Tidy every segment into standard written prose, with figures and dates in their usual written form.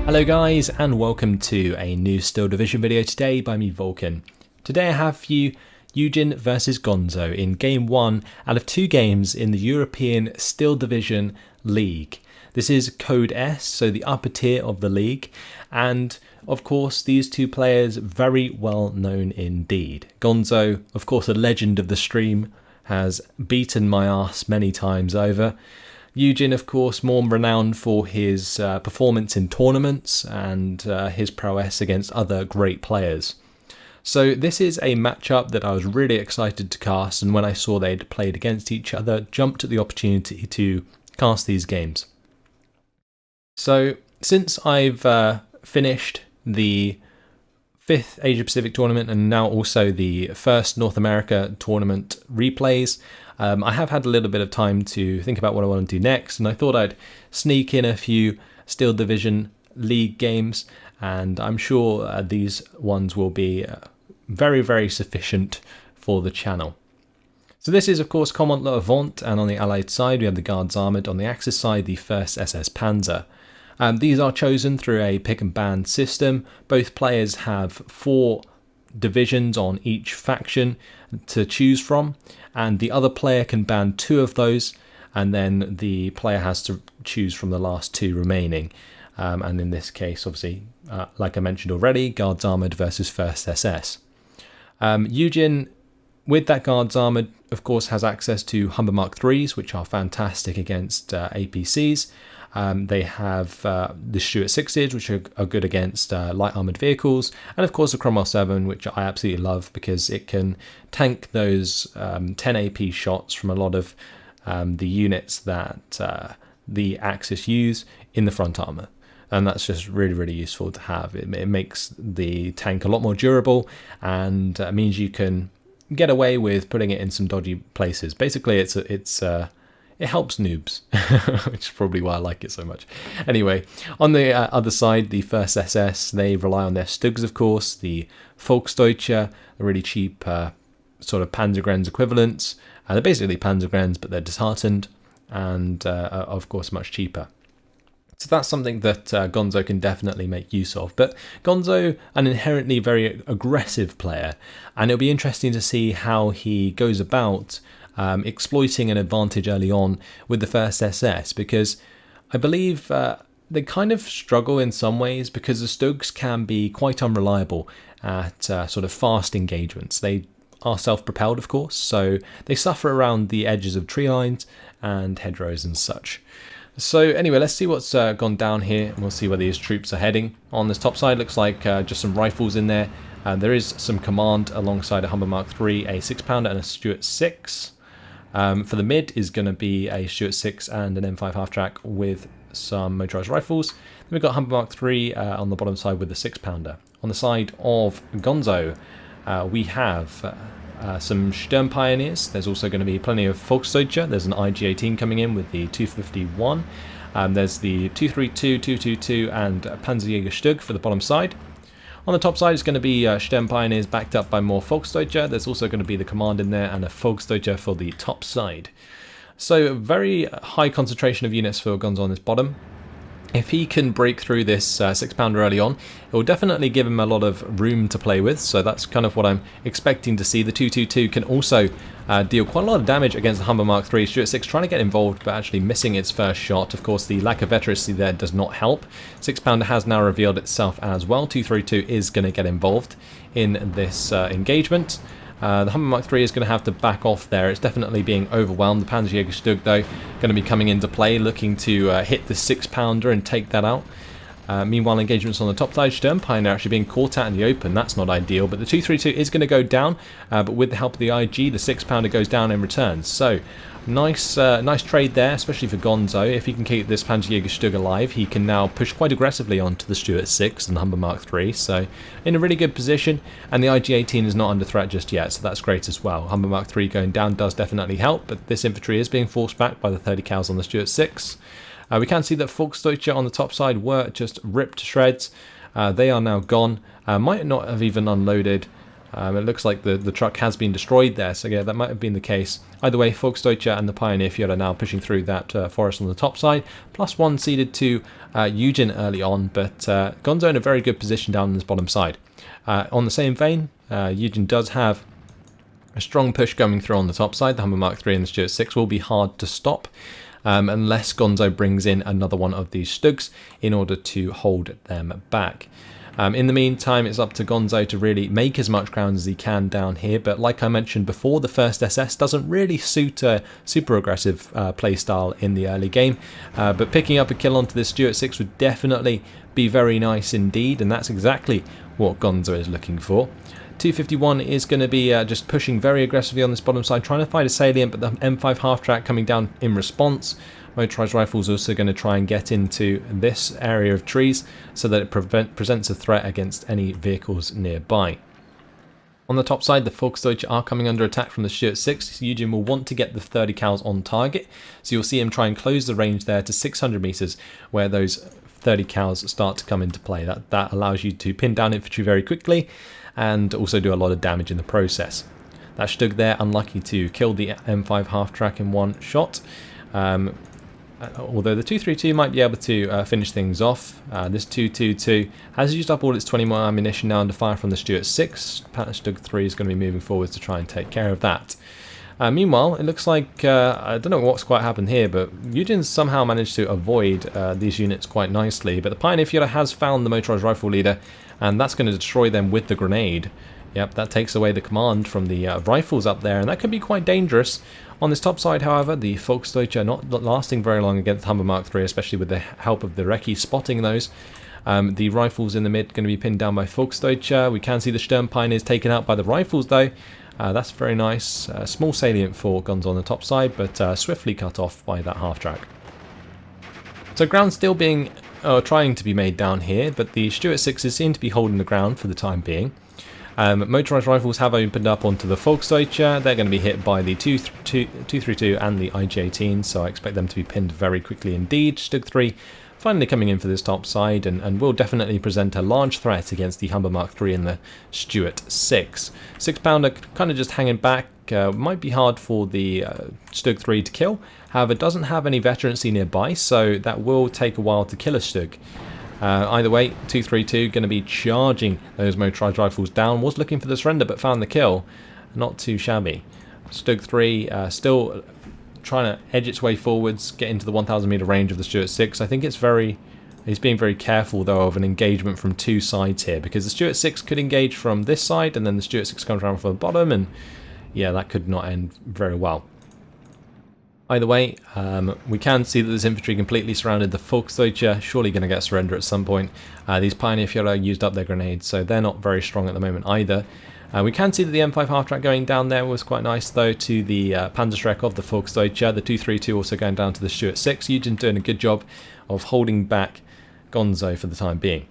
Hello guys, and welcome to a new Steel Division video today by me, Vulcan. Today I have for you YueJin versus Gonzo in game 1 out of 2 games in the European Steel Division League. This is Code S, so the upper tier of the league, and of course these two players very well known indeed. Gonzo, of course a legend of the stream, has beaten my ass many times over. YueJin, of course, more renowned for his performance in tournaments and his prowess against other great players. So this is a matchup that I was really excited to cast, and when I saw they'd played against each other, jumped at the opportunity to cast these games. So since I've finished the 5th Asia Pacific tournament and now also the first North America tournament replays, I have had a little bit of time to think about what I want to do next, and I thought I'd sneak in a few Steel Division League games, and I'm sure these ones will be very, very sufficient for the channel. So this is of course Command Le Avant, and on the Allied side we have the Guards Armoured, on the Axis side the 1st SS-Panzer. These are chosen through a pick and ban system. Both players have 4 divisions on each faction to choose from, and the other player can ban 2 of those, and then the player has to choose from the last 2 remaining. And in this case, obviously, like I mentioned already, Guards Armoured versus 1st SS. YueJin, with that Guards Armoured, of course, has access to Humber Mark IIIs, which are fantastic against APCs. They have the Stuart 6s, which are good against light armoured vehicles, and of course the Cromwell 7, which I absolutely love because it can tank those 10 AP shots from a lot of the units that the Axis use in the front armour. And that's just really, really useful to have. It makes the tank a lot more durable, and means you can get away with putting it in some dodgy places. Basically, it helps noobs, which is probably why I like it so much. Anyway, on the other side, the 1st SS, they rely on their Stugs, of course, the Volksdeutsche, the really cheap sort of Panzergrenz equivalents. They're basically Panzergrenz, but they're disheartened, and of course much cheaper. So that's something that Gonzo can definitely make use of. But Gonzo, an inherently very aggressive player, and it'll be interesting to see how he goes about exploiting an advantage early on with the 1st SS, because I believe they kind of struggle in some ways because the Stugs can be quite unreliable at sort of fast engagements. They are self-propelled, of course, so they suffer around the edges of tree lines and hedgerows and such. So anyway, let's see what's gone down here, and we'll see where these troops are heading. On this top side, looks like just some rifles in there. There is some command alongside a Humber Mark III, a 6-pounder and a Stuart 6. For the mid is going to be a Stuart 6 and an M5 half-track with some motorised rifles. Then we've got Humber Mark III on the bottom side with the 6-pounder. On the side of Gonzo, we have some Sturm Pioneers. There's also going to be plenty of Volksdeutsche. There's an IG-18 coming in with the 251. There's the 232, 222 and Panzerjäger Stug for the bottom side. On the top side is going to be Sturm Pioneers backed up by more Volksdeutsche. There's also going to be the command in there and a Volksdeutsche for the top side. So very high concentration of units for Gonzo on this bottom. If he can break through this 6-pounder early on, it will definitely give him a lot of room to play with, so that's kind of what I'm expecting to see. The 222 can also deal quite a lot of damage against the Humber Mark III. Stuart 6 trying to get involved, but actually missing its first shot. Of course, the lack of veterancy there does not help. 6-pounder has now revealed itself as well. 232 is going to get involved in this engagement. The Humber Mark III is going to have to back off there. It's definitely being overwhelmed. The Panzerjäger Stug, though, going to be coming into play, looking to hit the 6-pounder and take that out. Meanwhile, engagements on the top side, Sturm Pioneer actually being caught out in the open. That's not ideal, but the 232 is going to go down, but with the help of the IG, the 6-pounder goes down in return. So, nice trade there, especially for Gonzo. If he can keep this Panzerjäger Stug alive, he can now push quite aggressively onto the Stuart 6 and the Humber Mark III. So, in a really good position, and the IG-18 is not under threat just yet, so that's great as well. Humber Mark III going down does definitely help, but this infantry is being forced back by the 30 cals on the Stuart 6. We can see that Volksdeutsche on the top side were just ripped to shreds. They are now gone. Might not have even unloaded It looks like the truck has been destroyed there, so yeah, that might have been the case. Either way, VulcanHDG and the Pioneer Field are now pushing through that forest on the top side. +1 ceded to YueJin early on, but Gonzo in a very good position down on this bottom side. On the same vein, YueJin does have a strong push going through on the top side. The Humber Mark III and the Stuart 6 will be hard to stop unless Gonzo brings in another one of these Stugs in order to hold them back. In the meantime, it's up to Gonzo to really make as much ground as he can down here, but like I mentioned before, the first SS doesn't really suit a super aggressive playstyle in the early game, but picking up a kill onto this Stuart 6 would definitely be very nice indeed, and that's exactly what Gonzo is looking for. 251 is going to be just pushing very aggressively on this bottom side, trying to find a salient, but the M5 half-track coming down in response. Motorized rifles also going to try and get into this area of trees so that it presents a threat against any vehicles nearby. On the top side, the VulcanHDG are coming under attack from the Stuart 6. YueJin will want to get the 30 cals on target, so you'll see him try and close the range there to 600 meters, where those 30 cals start to come into play. That allows you to pin down infantry very quickly and also do a lot of damage in the process. That Stug there, unlucky to kill the M5 half-track in one shot. Although the 232 might be able to finish things off. This 222 has used up all its 20 more ammunition now under fire from the Stuart 6. Stug 3 is going to be moving forwards to try and take care of that. Meanwhile, it looks like, I don't know what's quite happened here, but YueJin's somehow managed to avoid these units quite nicely. But the Pioneer Fielder has found the motorized rifle leader, and that's going to destroy them with the grenade. Yep, that takes away the command from the rifles up there, and that could be quite dangerous. On this top side, however, the VulcanHDG are not lasting very long against the Humber Mark III, especially with the help of the Recce spotting those. The rifles in the mid going to be pinned down by VulcanHDG. We can see the Sturm Pioneers taken out by the rifles, though. That's very nice. Small salient for Gonzo on the top side, but swiftly cut off by that half-track. So ground still being trying to be made down here, but the Stuart 6s seem to be holding the ground for the time being. Motorized rifles have opened up onto the VulcanHDG. They're going to be hit by the 232 and the IG-18, so I expect them to be pinned very quickly indeed. Stug 3 finally coming in for this top side and will definitely present a large threat against the Humber Mark III and the Stuart 6. 6-pounder kind of just hanging back. Might be hard for the Stug 3 to kill, however it doesn't have any veterancy nearby, so that will take a while to kill a Stug. Either way, 232 going to be charging those motorized rifles down. Was looking for the surrender but found the kill. Not too shabby. Stug 3 still trying to edge its way forwards, get into the 1000 meter range of the Stuart 6. I think he's being very careful though of an engagement from two sides here, because the Stuart 6 could engage from this side and then the Stuart 6 comes around from the bottom, and yeah, that could not end very well. Either way, we can see that this infantry completely surrounded the VulcanHDG, surely going to get surrender at some point. These Pioneer Fielder used up their grenades, so they're not very strong at the moment either. We can see that the M5 half-track going down there was quite nice though to the Panzerschreck of the VulcanHDG. The 232 also going down to the Stuart 6. YueJin doing a good job of holding back Gonzo for the time being.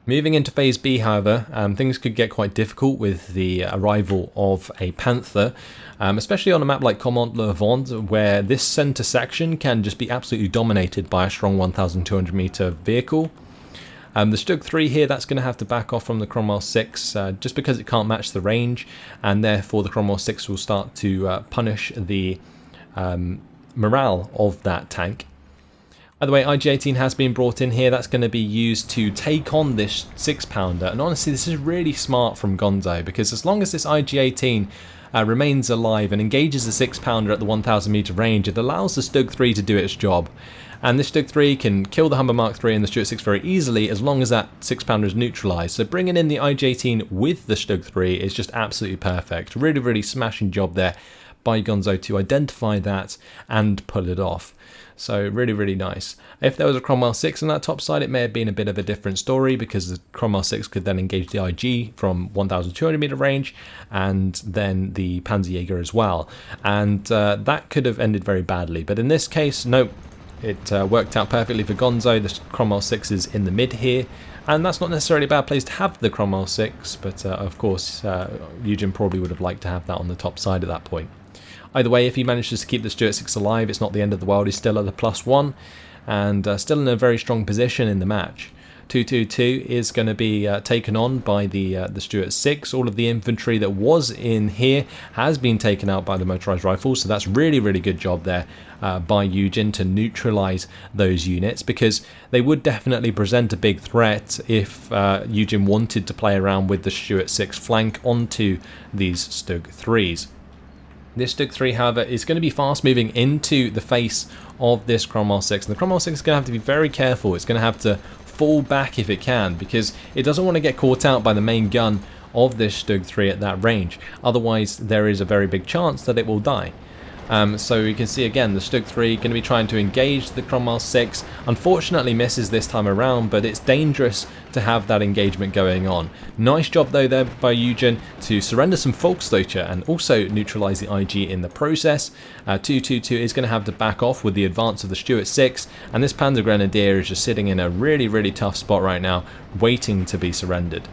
Moving into Phase B, however, things could get quite difficult with the arrival of a Panther, especially on a map like Command-le-Vent, where this centre section can just be absolutely dominated by a strong 1200 meter vehicle. The Stug 3 here, that's going to have to back off from the Cromwell 6 just because it can't match the range, and therefore the Cromwell 6 will start to punish the morale of that tank. Either way, IG-18 has been brought in here. That's going to be used to take on this 6-pounder, and honestly this is really smart from Gonzo, because as long as this IG-18 remains alive and engages the 6-pounder at the 1000 meter range, it allows the Stug 3 to do its job. And this Stug 3 can kill the Humber Mark III and the Stuart 6 very easily as long as that 6-pounder is neutralised. So bringing in the IG-18 with the Stug 3 is just absolutely perfect. Really, really smashing job there by Gonzo to identify that and pull it off. So really, really nice. If there was a Cromwell 6 on that top side, it may have been a bit of a different story, because the Cromwell 6 could then engage the IG from 1200 meter range and then the Panzerjäger as well. And that could have ended very badly. But in this case, nope. It worked out perfectly for Gonzo. The Cromwell 6 is in the mid here, and that's not necessarily a bad place to have the Cromwell 6, but of course YueJin probably would have liked to have that on the top side at that point. Either way, if he manages to keep the Stuart 6 alive, it's not the end of the world. He's still at a +1 and still in a very strong position in the match. 222 is going to be taken on by the Stuart 6. All of the infantry that was in here has been taken out by the motorized rifles, so that's really good job there by YueJin to neutralize those units, because they would definitely present a big threat if YueJin wanted to play around with the Stuart 6 flank onto these Stug 3s. This Stug 3, however, is going to be fast moving into the face of this Cromwell 6, and the Cromwell 6 is going to have to be very careful. It's going to have to fall back if it can, because it doesn't want to get caught out by the main gun of this Stug 3 at that range. Otherwise, there is a very big chance that it will die. So you can see again the Stug 3 going to be trying to engage the Cromwell 6. Unfortunately misses this time around, but it's dangerous to have that engagement going on. Nice job though there by YueJin to surrender some Volksdeutsche and also neutralise the IG in the process. 222 is going to have to back off with the advance of the Stuart 6, and this Panzer Grenadier is just sitting in a really tough spot right now, waiting to be surrendered.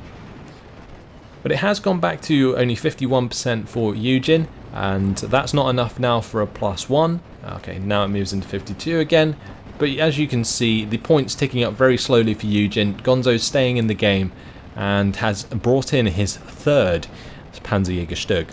But it has gone back to only 51% for YueJin, and that's not enough now for a +1. Okay, now it moves into 52 again. But as you can see, the points ticking up very slowly for YueJin. Gonzo's staying in the game and has brought in his third Panzerjäger Stug.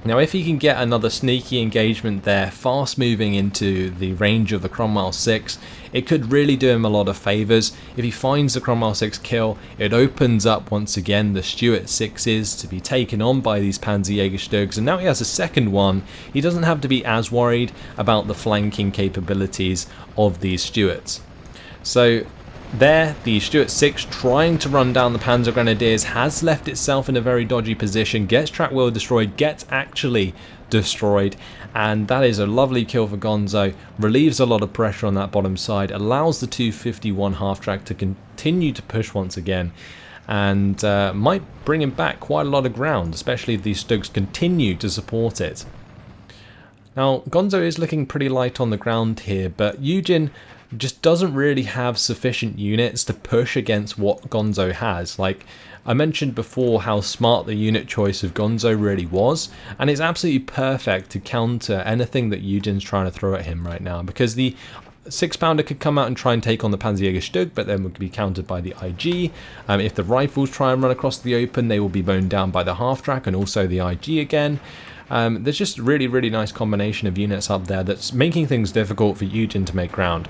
Now if he can get another sneaky engagement there, fast moving into the range of the Cromwell 6, it could really do him a lot of favours. If he finds the Cromwell 6 kill, it opens up once again the Stuart 6s to be taken on by these Panzerjäger Stugs, and now he has a second one. He doesn't have to be as worried about the flanking capabilities of these Stuarts. So there, the Stuart 6 trying to run down the Panzer Grenadiers has left itself in a very dodgy position, gets track wheel destroyed, gets actually destroyed, and that is a lovely kill for Gonzo, relieves a lot of pressure on that bottom side, allows the 251 half-track to continue to push once again, and might bring him back quite a lot of ground, especially if these Stugs continue to support it. Now, Gonzo is looking pretty light on the ground here, but YueJin just doesn't really have sufficient units to push against what Gonzo has. Like I mentioned before, how smart the unit choice of Gonzo really was, and it's absolutely perfect to counter anything that YueJin's trying to throw at him right now, because the 6-pounder could come out and try and take on the Panzerjäger Stug, but then would be countered by the IG. If the rifles try and run across the open, they will be mown down by the half-track and also the IG again. There's just a really nice combination of units up there that's making things difficult for YueJin to make ground.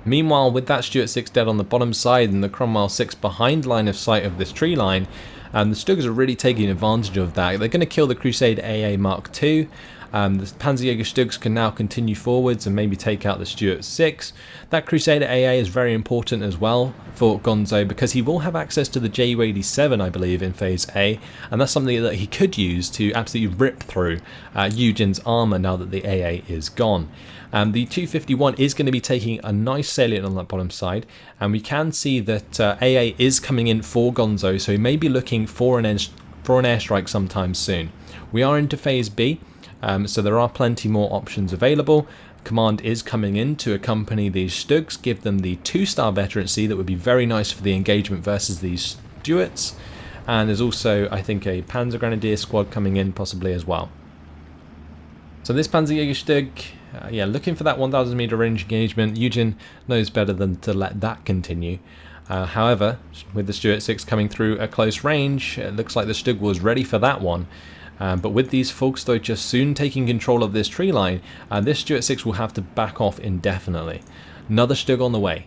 Meanwhile, with that Stuart 6 dead on the bottom side and the Cromwell 6 behind line of sight of this tree line, the Stugs are really taking advantage of that. They're going to kill the Crusader AA Mark II. The Panzerjäger Stugs can now continue forwards and maybe take out the Stuart 6. That Crusader AA is very important as well for Gonzo, because he will have access to the Ju-87, I believe, in Phase A, and that's something that he could use to absolutely rip through YueJin's armour now that the AA is gone. The 251 is going to be taking a nice salient on that bottom side, and we can see that AA is coming in for Gonzo, so he may be looking for an airstrike sometime soon. We are into Phase B, so there are plenty more options available. Command is coming in to accompany these Stugs, give them the 2-star veterancy that would be very nice for the engagement versus these Stuarts. And there's also, I think, a Panzer Grenadier squad coming in possibly as well. So this Panzerjäger Stug, yeah, looking for that 1000 meter range engagement. YueJin knows better than to let that continue. However, with the Stuart 6 coming through at close range, it looks like the Stug was ready for that one. But with these Volksdeutsche soon taking control of this tree line, this Stuart 6 will have to back off indefinitely. Another Stug on the way.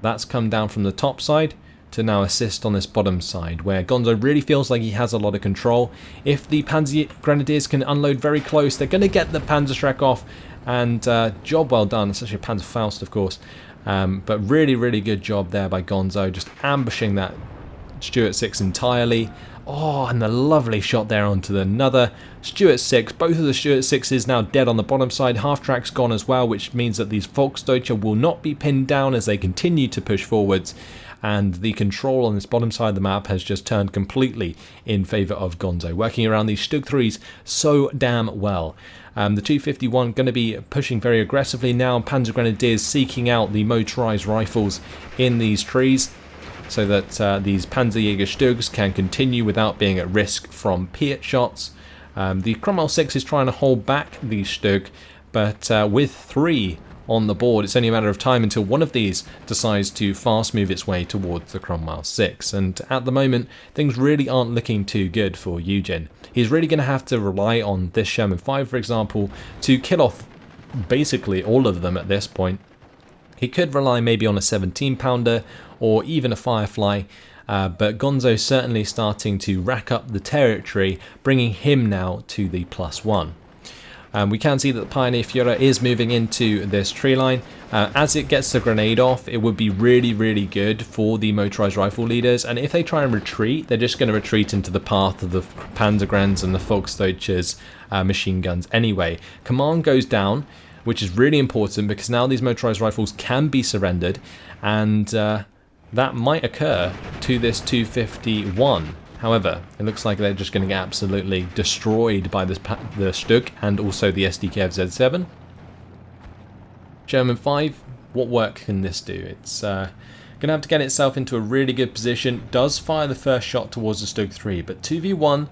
That's come down from the top side to now assist on this bottom side, where Gonzo really feels like he has a lot of control. If the Panzer Grenadiers can unload very close, they're going to get the Panzerschreck off, and job well done. It's actually a Panzerfaust, of course, but really good job there by Gonzo, just ambushing that Stuart 6 entirely. Oh, and the lovely shot there onto another Stuart 6. Both of the Stuart 6s now dead on the bottom side. Half-track's gone as well, which means that these Volksdeutsche will not be pinned down as they continue to push forwards. And the control on this bottom side of the map has just turned completely in favour of Gonzo, working around these Stug 3s so damn well. The 251 going to be pushing very aggressively now. Panzer Grenadiers seeking out the motorised rifles in these trees, so that these Panzerjäger Stugs can continue without being at risk from Piet shots. The Cromwell 6 is trying to hold back the Stug, but with 3 on the board. It's only a matter of time until one of these decides to fast move its way towards the Cromwell 6. And at the moment, things really aren't looking too good for YueJin. He's really going to have to rely on this Sherman 5, for example, to kill off basically all of them at this point. He could rely maybe on a 17-pounder or even a Firefly, but Gonzo certainly starting to rack up the territory, bringing him now to the +1. We can see that the Pioneer Führer is moving into this tree line. As it gets the grenade off, it would be really, really good for the motorized rifle leaders. And if they try and retreat, they're just going to retreat into the path of the Panzergrenz and the Volksdeutsches machine guns anyway. Command goes down, which is really important because now these motorized rifles can be surrendered. And that might occur to this 251. However, it looks like they're just going to get absolutely destroyed by the Stug and also the SDKF Z7. Sherman 5, what work can this do? It's going to have to get itself into a really good position. Does fire the first shot towards the Stug 3, but 2v1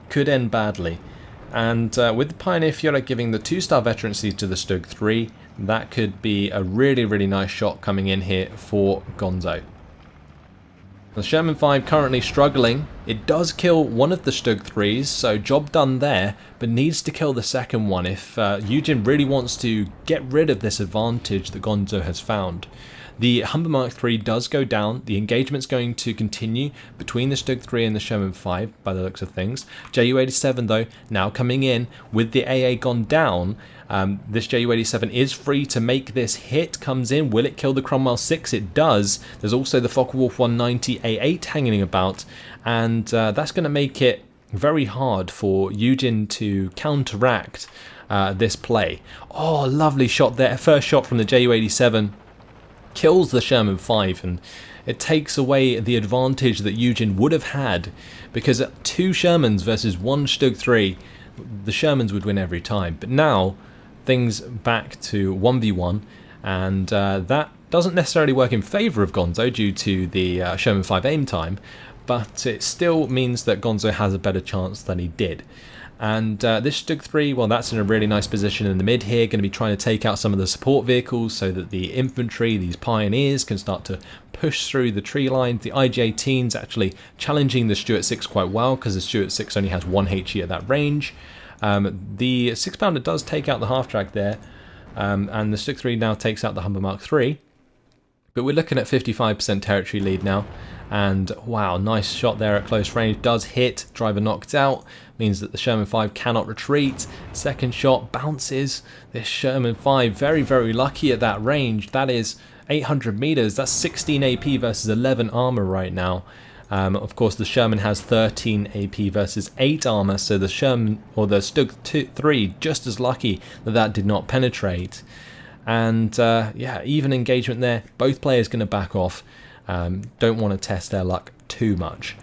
could end badly. And with the Pioneer Führer giving the 2-star veterancy to the Stug 3, that could be a really, really nice shot coming in here for Gonzo. The Sherman 5 currently struggling. It does kill one of the Stug 3s, so job done there, but needs to kill the second one if YueJin really wants to get rid of this advantage that Gonzo has found. The Humber Mark III does go down. The engagement's going to continue between the Stug 3 and the Sherman 5 by the looks of things. Ju-87 though, now coming in with the AA gone down. This Ju-87 is free to make this hit, comes in. Will it kill the Cromwell 6? It does. There's also the Focke-Wulf 190 A8 hanging about, and that's going to make it very hard for YueJin to counteract this play. Oh, lovely shot there. First shot from the Ju-87. Kills the Sherman 5, and it takes away the advantage that YueJin would have had, because at 2 Shermans versus 1 Stug 3, the Shermans would win every time. But now things back to 1v1, and that doesn't necessarily work in favour of Gonzo due to the Sherman 5 aim time, but it still means that Gonzo has a better chance than he did. And this Stug 3, well, that's in a really nice position in the mid here, going to be trying to take out some of the support vehicles so that the infantry, these pioneers, can start to push through the tree line. The IG-18's actually challenging the Stuart 6 quite well, because the Stuart 6 only has 1 HE at that range. The 6-pounder does take out the half-track there, and the Stug 3 now takes out the Humber Mark III. But we're looking at 55% territory lead now. And wow, nice shot there at close range. Does hit, driver knocked out, means that the Sherman 5 cannot retreat. Second shot bounces. This Sherman 5 very, very lucky at that range. That is 800 meters. That's 16 AP versus 11 armor right now. Of course, the Sherman has 13 AP versus 8 armor, so the Sherman, or the Stug 3, just as lucky that that did not penetrate. And yeah, even engagement there. Both players going to back off. Don't want to test their luck too much.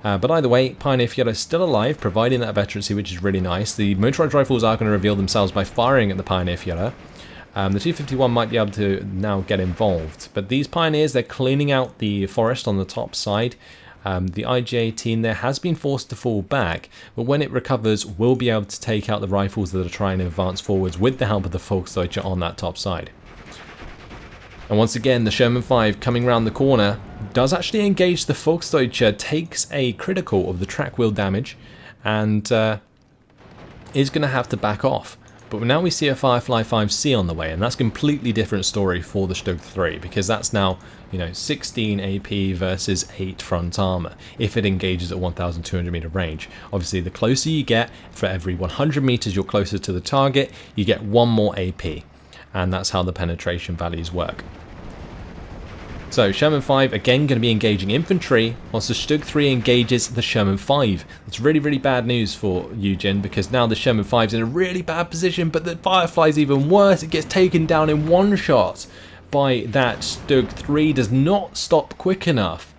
But either way, Pioneer Führer is still alive, providing that veterancy, which is really nice. The motorized rifles are going to reveal themselves by firing at the Pioneer Führer. The 251 might be able to now get involved. But these Pioneers, they're cleaning out the forest on the top side. The IG-18 there has been forced to fall back, but when it recovers, will be able to take out the rifles that are trying to advance forwards with the help of the Volksdeutsche on that top side. And once again, the Sherman 5 coming round the corner does actually engage the Volksdeutsche, takes a critical of the track wheel damage, and is going to have to back off. But now we see a Firefly 5C on the way, and that's a completely different story for the Stug 3, because that's now, you know, 16 AP versus 8 front armor, if it engages at 1,200 meter range. Obviously, the closer you get, for every 100 meters you're closer to the target, you get 1 more AP. And that's how the penetration values work. So Sherman 5 again going to be engaging infantry, whilst the Stug 3 engages the Sherman 5. That's really, really bad news for YueJin, because now the Sherman 5 is in a really bad position, but the Firefly's even worse. It gets taken down in one shot by that Stug 3, does not stop quick enough,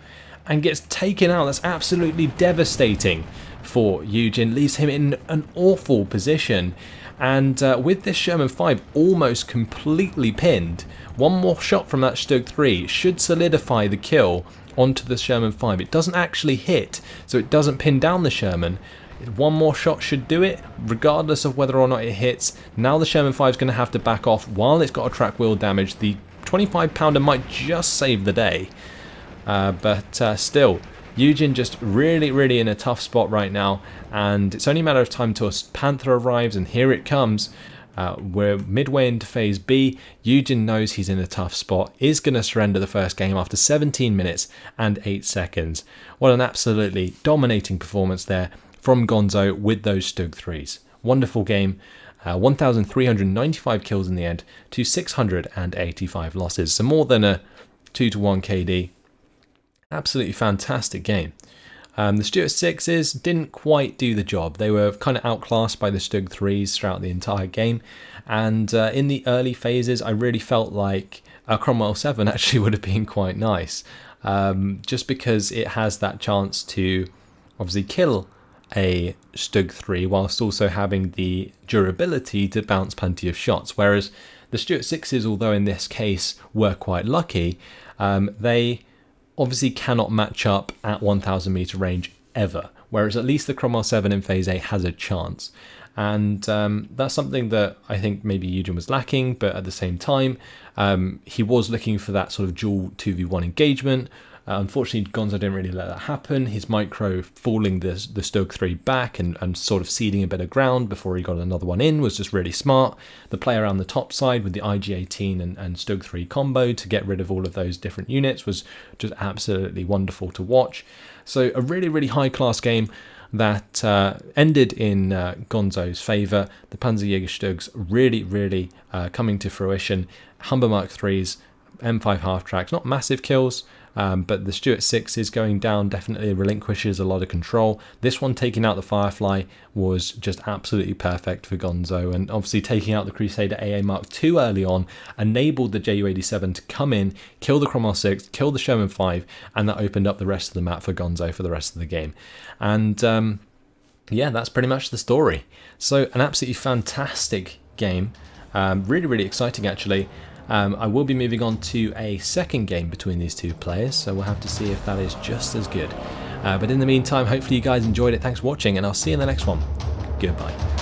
and gets taken out. That's absolutely devastating for YueJin, leaves him in an awful position. And with this Sherman 5 almost completely pinned, one more shot from that Stug 3 should solidify the kill onto the Sherman 5. It doesn't actually hit, so it doesn't pin down the Sherman. One more shot should do it, regardless of whether or not it hits. Now the Sherman 5 is going to have to back off while it's got a track wheel damage. The 25-pounder might just save the day. But still, YueJin just really in a tough spot right now. And it's only a matter of time until Panther arrives, and here it comes. We're midway into phase B. YueJin knows he's in a tough spot, is going to surrender the first game after 17 minutes and 8 seconds. What an absolutely dominating performance there from Gonzo with those Stug 3s. Wonderful game. 1,395 kills in the end to 685 losses. So more than a 2-to-1 KD. Absolutely fantastic game. The Stuart 6s didn't quite do the job. They were kind of outclassed by the Stug 3s throughout the entire game. And in the early phases, I really felt like a Cromwell 7 actually would have been quite nice. Just because it has that chance to obviously kill a Stug 3 whilst also having the durability to bounce plenty of shots. Whereas the Stuart 6s, although in this case were quite lucky, they obviously cannot match up at 1,000 meter range ever, whereas at least the Cromwell 7 in phase A has a chance. And that's something that I think maybe YueJin was lacking, but at the same time, he was looking for that sort of dual 2v1 engagement. Unfortunately, Gonzo didn't really let that happen. His micro falling the Stug 3 back and sort of ceding a bit of ground before he got another one in was just really smart. The play around the top side with the IG-18 and Stug 3 combo to get rid of all of those different units was just absolutely wonderful to watch. So a really high class game that ended in Gonzo's favour. The Panzerjäger Stugs really coming to fruition. Humber Mark 3s, M5 half tracks, not massive kills, but the Stuart 6 is going down, definitely relinquishes a lot of control. This one taking out the Firefly was just absolutely perfect for Gonzo, and obviously taking out the Crusader AA Mark II early on enabled the Ju-87 to come in, kill the Cromwell 6, kill the Sherman 5, and that opened up the rest of the map for Gonzo for the rest of the game. And yeah, that's pretty much the story. So an absolutely fantastic game, really exciting actually. I will be moving on to a second game between these two players, so we'll have to see if that is just as good. But in the meantime, hopefully you guys enjoyed it. Thanks for watching, and I'll see you in the next one. Goodbye.